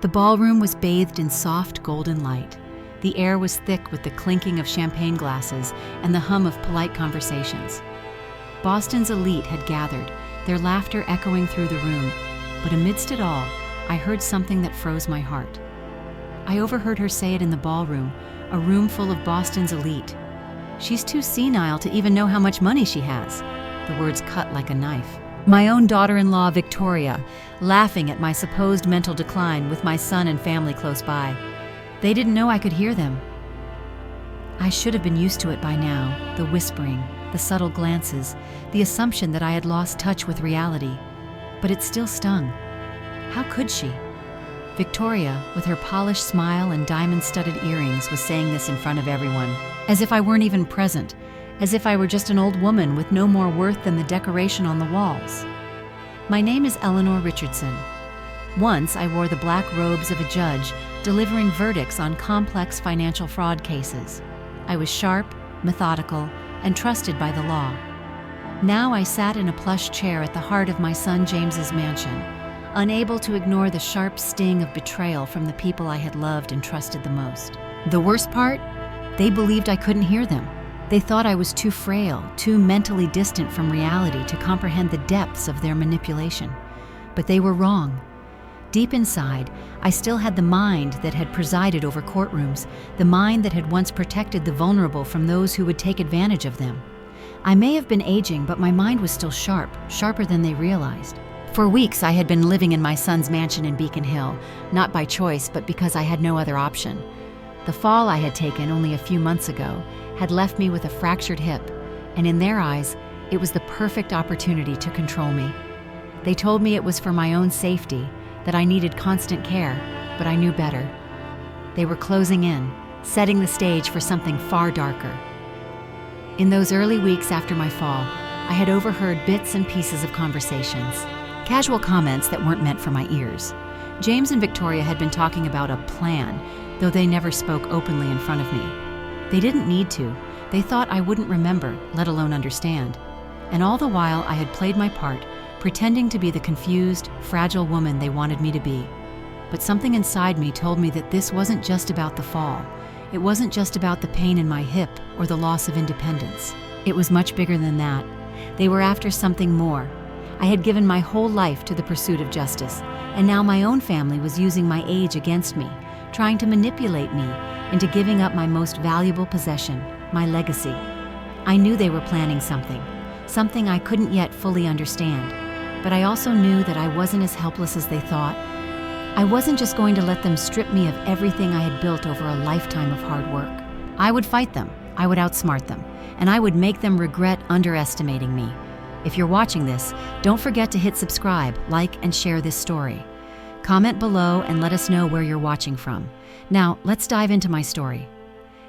The ballroom was bathed in soft golden light. The air was thick with the clinking of champagne glasses and the hum of polite conversations. Boston's elite had gathered, their laughter echoing through the room, but amidst it all, I heard something that froze my heart. I overheard her say it in the ballroom, a room full of Boston's elite. "She's too senile to even know how much money she has." The words cut like a knife. My own daughter-in-law, Victoria, laughing at my supposed mental decline with my son and family close by. They didn't know I could hear them. I should have been used to it by now, the whispering, the subtle glances, the assumption that I had lost touch with reality. But it still stung. How could she? Victoria, with her polished smile and diamond-studded earrings, was saying this in front of everyone, as if I weren't even present, as if I were just an old woman with no more worth than the decoration on the walls. My name is Eleanor Richardson. Once I wore the black robes of a judge, delivering verdicts on complex financial fraud cases. I was sharp, methodical, and trusted by the law. Now I sat in a plush chair at the heart of my son James's mansion, unable to ignore the sharp sting of betrayal from the people I had loved and trusted the most. The worst part? They believed I couldn't hear them. They thought I was too frail, too mentally distant from reality to comprehend the depths of their manipulation. But they were wrong. Deep inside, I still had the mind that had presided over courtrooms, the mind that had once protected the vulnerable from those who would take advantage of them. I may have been aging, but my mind was still sharp, sharper than they realized. For weeks, I had been living in my son's mansion in Beacon Hill, not by choice, but because I had no other option. The fall I had taken only a few months ago had left me with a fractured hip, and in their eyes, it was the perfect opportunity to control me. They told me it was for my own safety, that I needed constant care, but I knew better. They were closing in, setting the stage for something far darker. In those early weeks after my fall, I had overheard bits and pieces of conversations, casual comments that weren't meant for my ears. James and Victoria had been talking about a plan, though they never spoke openly in front of me. They didn't need to. They thought I wouldn't remember, let alone understand. And all the while I had played my part, pretending to be the confused, fragile woman they wanted me to be. But something inside me told me that this wasn't just about the fall. It wasn't just about the pain in my hip or the loss of independence. It was much bigger than that. They were after something more. I had given my whole life to the pursuit of justice, and now my own family was using my age against me, trying to manipulate me into giving up my most valuable possession, my legacy. I knew they were planning something I couldn't yet fully understand. But I also knew that I wasn't as helpless as they thought. I wasn't just going to let them strip me of everything I had built over a lifetime of hard work. I would fight them, I would outsmart them, and I would make them regret underestimating me. If you're watching this, don't forget to hit subscribe, like, and share this story. Comment below and let us know where you're watching from. Now, let's dive into my story.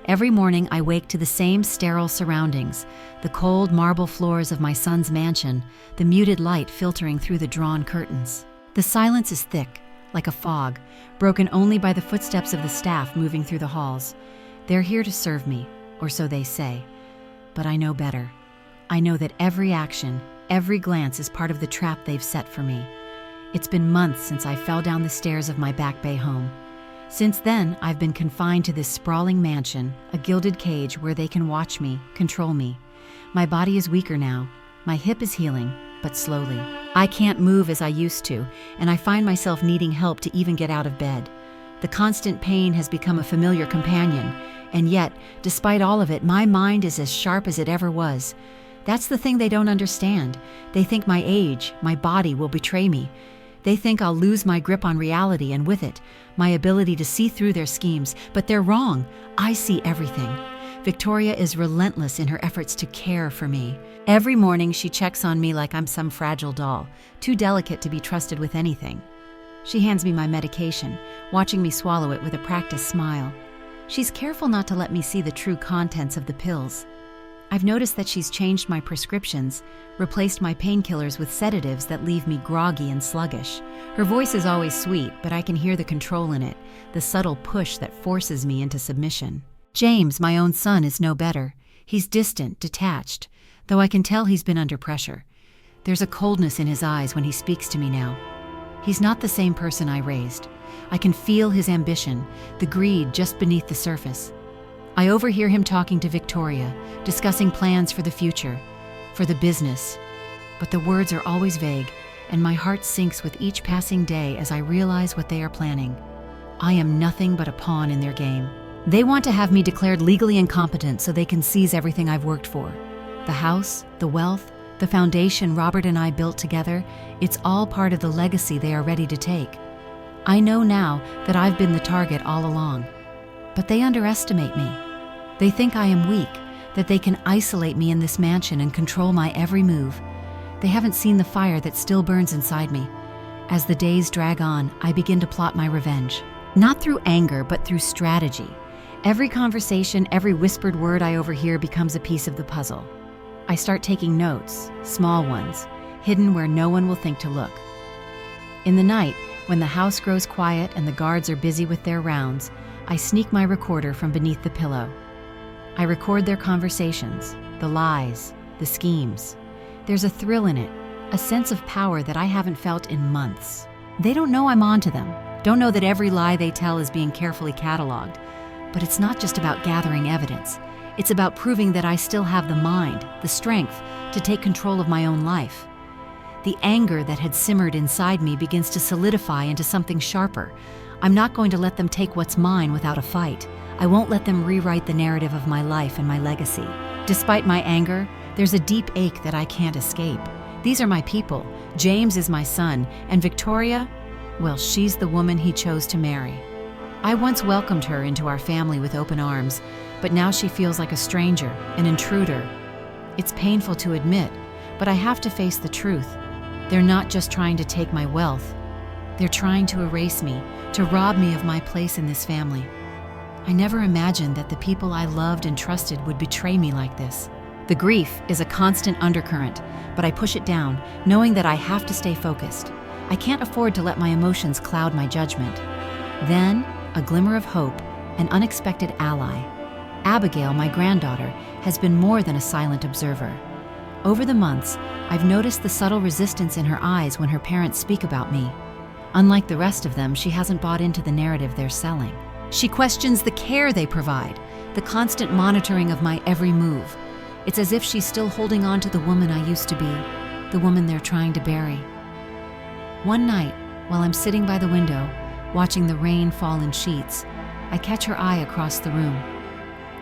Every morning, I wake to the same sterile surroundings, the cold marble floors of my son's mansion, the muted light filtering through the drawn curtains. The silence is thick, like a fog, broken only by the footsteps of the staff moving through the halls. They're here to serve me, or so they say. But I know better. I know that every action, every glance is part of the trap they've set for me. It's been months since I fell down the stairs of my Back Bay home. Since then, I've been confined to this sprawling mansion, a gilded cage where they can watch me, control me. My body is weaker now. My hip is healing, but slowly. I can't move as I used to, and I find myself needing help to even get out of bed. The constant pain has become a familiar companion, and yet, despite all of it, my mind is as sharp as it ever was. That's the thing they don't understand. They think my age, my body will betray me. They think I'll lose my grip on reality and with it, my ability to see through their schemes, but they're wrong. I see everything. Victoria is relentless in her efforts to care for me. Every morning she checks on me like I'm some fragile doll, too delicate to be trusted with anything. She hands me my medication, watching me swallow it with a practiced smile. She's careful not to let me see the true contents of the pills. I've noticed that she's changed my prescriptions, replaced my painkillers with sedatives that leave me groggy and sluggish. Her voice is always sweet, but I can hear the control in it, the subtle push that forces me into submission. James, my own son, is no better. He's distant, detached, though I can tell he's been under pressure. There's a coldness in his eyes when he speaks to me now. He's not the same person I raised. I can feel his ambition, the greed just beneath the surface. I overhear him talking to Victoria, discussing plans for the future, for the business. But the words are always vague, and my heart sinks with each passing day as I realize what they are planning. I am nothing but a pawn in their game. They want to have me declared legally incompetent so they can seize everything I've worked for. The house, the wealth, the foundation Robert and I built together, it's all part of the legacy they are ready to take. I know now that I've been the target all along. But they underestimate me. They think I am weak, that they can isolate me in this mansion and control my every move. They haven't seen the fire that still burns inside me. As the days drag on, I begin to plot my revenge. Not through anger, but through strategy. Every conversation, every whispered word I overhear becomes a piece of the puzzle. I start taking notes, small ones, hidden where no one will think to look. In the night, when the house grows quiet and the guards are busy with their rounds, I sneak my recorder from beneath the pillow. I record their conversations, the lies, the schemes. There's a thrill in it, a sense of power that I haven't felt in months. They don't know I'm onto them, don't know that every lie they tell is being carefully cataloged. But it's not just about gathering evidence. It's about proving that I still have the mind, the strength, to take control of my own life. The anger that had simmered inside me begins to solidify into something sharper. I'm not going to let them take what's mine without a fight. I won't let them rewrite the narrative of my life and my legacy. Despite my anger, there's a deep ache that I can't escape. These are my people. James is my son, and Victoria, well, she's the woman he chose to marry. I once welcomed her into our family with open arms, but now she feels like a stranger, an intruder. It's painful to admit, but I have to face the truth. They're not just trying to take my wealth. They're trying to erase me, to rob me of my place in this family. I never imagined that the people I loved and trusted would betray me like this. The grief is a constant undercurrent, but I push it down, knowing that I have to stay focused. I can't afford to let my emotions cloud my judgment. Then, a glimmer of hope, an unexpected ally. Abigail, my granddaughter, has been more than a silent observer. Over the months, I've noticed the subtle resistance in her eyes when her parents speak about me. Unlike the rest of them, she hasn't bought into the narrative they're selling. She questions the care they provide, the constant monitoring of my every move. It's as if she's still holding on to the woman I used to be, the woman they're trying to bury. One night, while I'm sitting by the window, watching the rain fall in sheets, I catch her eye across the room.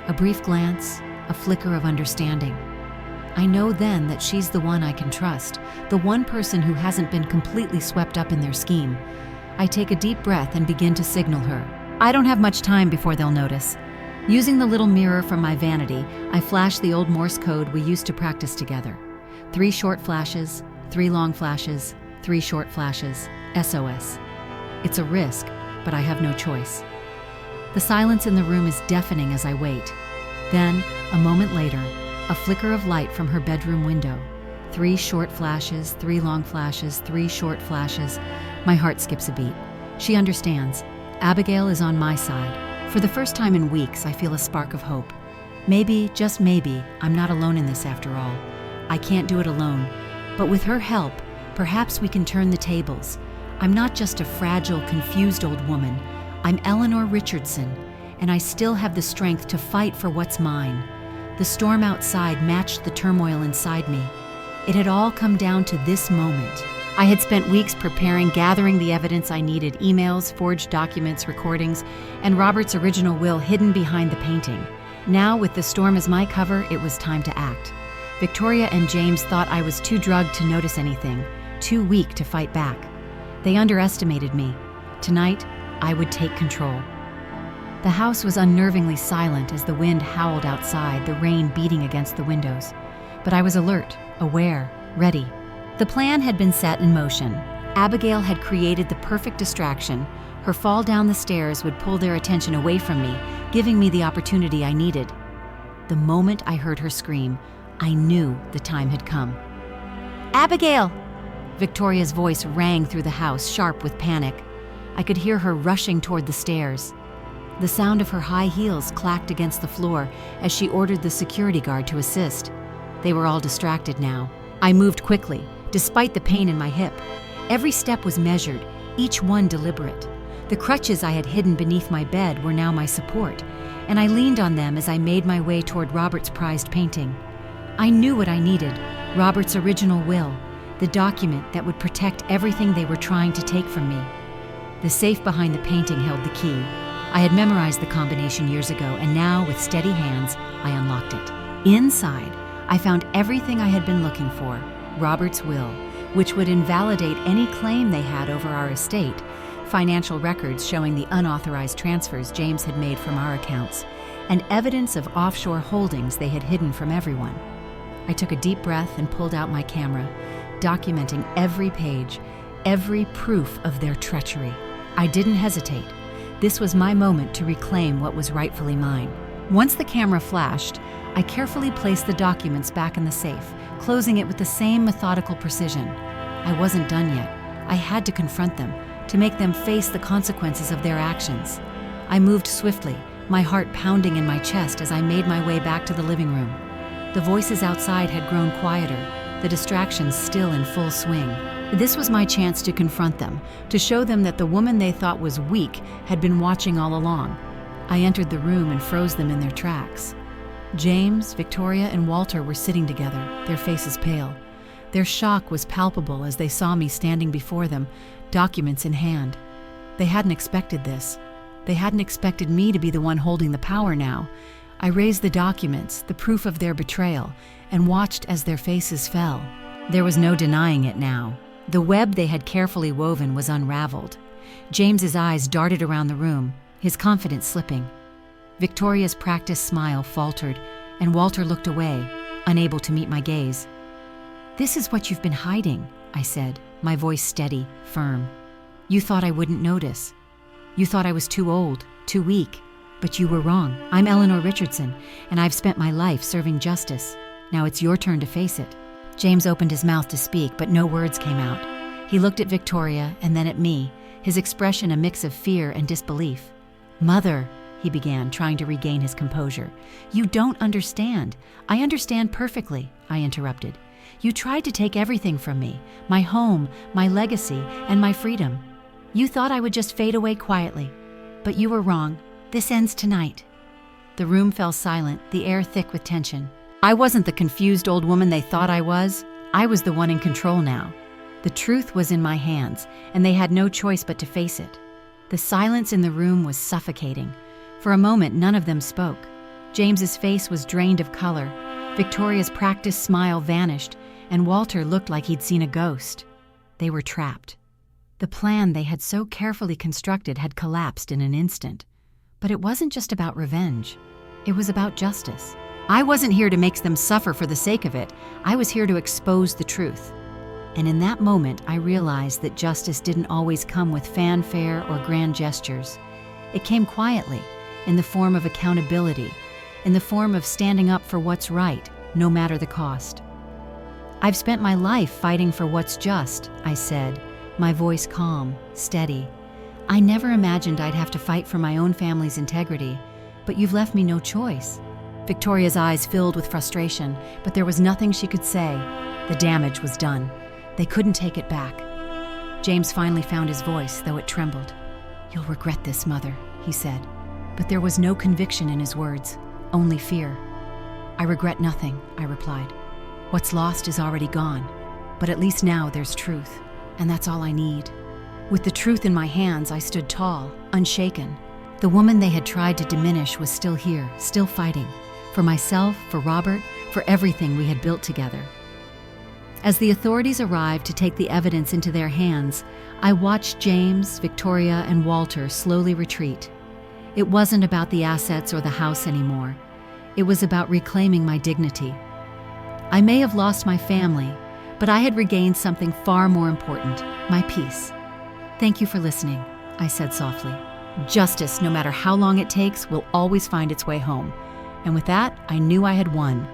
A brief glance, a flicker of understanding. I know then that she's the one I can trust, the one person who hasn't been completely swept up in their scheme. I take a deep breath and begin to signal her. I don't have much time before they'll notice. Using the little mirror from my vanity, I flash the old Morse code we used to practice together. 3 short flashes, 3 long flashes, 3 short flashes, SOS. It's a risk, but I have no choice. The silence in the room is deafening as I wait. Then, a moment later, a flicker of light from her bedroom window. 3 short flashes, 3 long flashes, 3 short flashes. My heart skips a beat. She understands. Abigail is on my side. For the first time in weeks, I feel a spark of hope. Maybe, just maybe, I'm not alone in this after all. I can't do it alone. But with her help, perhaps we can turn the tables. I'm not just a fragile, confused old woman. I'm Eleanor Richardson, and I still have the strength to fight for what's mine. The storm outside matched the turmoil inside me. It had all come down to this moment. I had spent weeks preparing, gathering the evidence I needed, emails, forged documents, recordings, and Robert's original will hidden behind the painting. Now, with the storm as my cover, it was time to act. Victoria and James thought I was too drugged to notice anything, too weak to fight back. They underestimated me. Tonight, I would take control. The house was unnervingly silent as the wind howled outside, the rain beating against the windows. But I was alert, aware, ready. The plan had been set in motion. Abigail had created the perfect distraction. Her fall down the stairs would pull their attention away from me, giving me the opportunity I needed. The moment I heard her scream, I knew the time had come. "Abigail!" Victoria's voice rang through the house, sharp with panic. I could hear her rushing toward the stairs. The sound of her high heels clacked against the floor as she ordered the security guard to assist. They were all distracted now. I moved quickly, despite the pain in my hip. Every step was measured, each one deliberate. The crutches I had hidden beneath my bed were now my support, and I leaned on them as I made my way toward Robert's prized painting. I knew what I needed: Robert's original will, the document that would protect everything they were trying to take from me. The safe behind the painting held the key. I had memorized the combination years ago, and now, with steady hands, I unlocked it. Inside, I found everything I had been looking for: Robert's will, which would invalidate any claim they had over our estate, financial records showing the unauthorized transfers James had made from our accounts, and evidence of offshore holdings they had hidden from everyone. I took a deep breath and pulled out my camera, documenting every page, every proof of their treachery. I didn't hesitate. This was my moment to reclaim what was rightfully mine. Once the camera flashed, I carefully placed the documents back in the safe, closing it with the same methodical precision. I wasn't done yet. I had to confront them, to make them face the consequences of their actions. I moved swiftly, my heart pounding in my chest as I made my way back to the living room. The voices outside had grown quieter, the distractions still in full swing. This was my chance to confront them, to show them that the woman they thought was weak had been watching all along. I entered the room and froze them in their tracks. James, Victoria, and Walter were sitting together, their faces pale. Their shock was palpable as they saw me standing before them, documents in hand. They hadn't expected this. They hadn't expected me to be the one holding the power now. I raised the documents, the proof of their betrayal, and watched as their faces fell. There was no denying it now. The web they had carefully woven was unraveled. James's eyes darted around the room, his confidence slipping. Victoria's practiced smile faltered, and Walter looked away, unable to meet my gaze. "This is what you've been hiding," I said, my voice steady, firm. "You thought I wouldn't notice. You thought I was too old, too weak. But you were wrong. I'm Eleanor Richardson, and I've spent my life serving justice. Now it's your turn to face it." James opened his mouth to speak, but no words came out. He looked at Victoria and then at me, his expression a mix of fear and disbelief. "Mother," he began, trying to regain his composure. "You don't understand." "I understand perfectly," I interrupted. "You tried to take everything from me, my home, my legacy, and my freedom. You thought I would just fade away quietly. But you were wrong. This ends tonight." The room fell silent, the air thick with tension. I wasn't the confused old woman they thought I was. I was the one in control now. The truth was in my hands, and they had no choice but to face it. The silence in the room was suffocating. For a moment, none of them spoke. James's face was drained of color. Victoria's practiced smile vanished, and Walter looked like he'd seen a ghost. They were trapped. The plan they had so carefully constructed had collapsed in an instant. But it wasn't just about revenge. It was about justice. I wasn't here to make them suffer for the sake of it. I was here to expose the truth. And in that moment, I realized that justice didn't always come with fanfare or grand gestures. It came quietly, in the form of accountability, in the form of standing up for what's right, no matter the cost. "I've spent my life fighting for what's just," I said, my voice calm, steady. "I never imagined I'd have to fight for my own family's integrity, but you've left me no choice." Victoria's eyes filled with frustration, but there was nothing she could say. The damage was done. They couldn't take it back. James finally found his voice, though it trembled. "You'll regret this, Mother," he said. But there was no conviction in his words, only fear. "I regret nothing," I replied. "What's lost is already gone, but at least now there's truth, and that's all I need." With the truth in my hands, I stood tall, unshaken. The woman they had tried to diminish was still here, still fighting. For myself, for Robert, for everything we had built together. As the authorities arrived to take the evidence into their hands, I watched James, Victoria, and Walter slowly retreat. It wasn't about the assets or the house anymore. It was about reclaiming my dignity. I may have lost my family, but I had regained something far more important, my peace. "Thank you for listening," I said softly. "Justice, no matter how long it takes, will always find its way home." And with that, I knew I had won.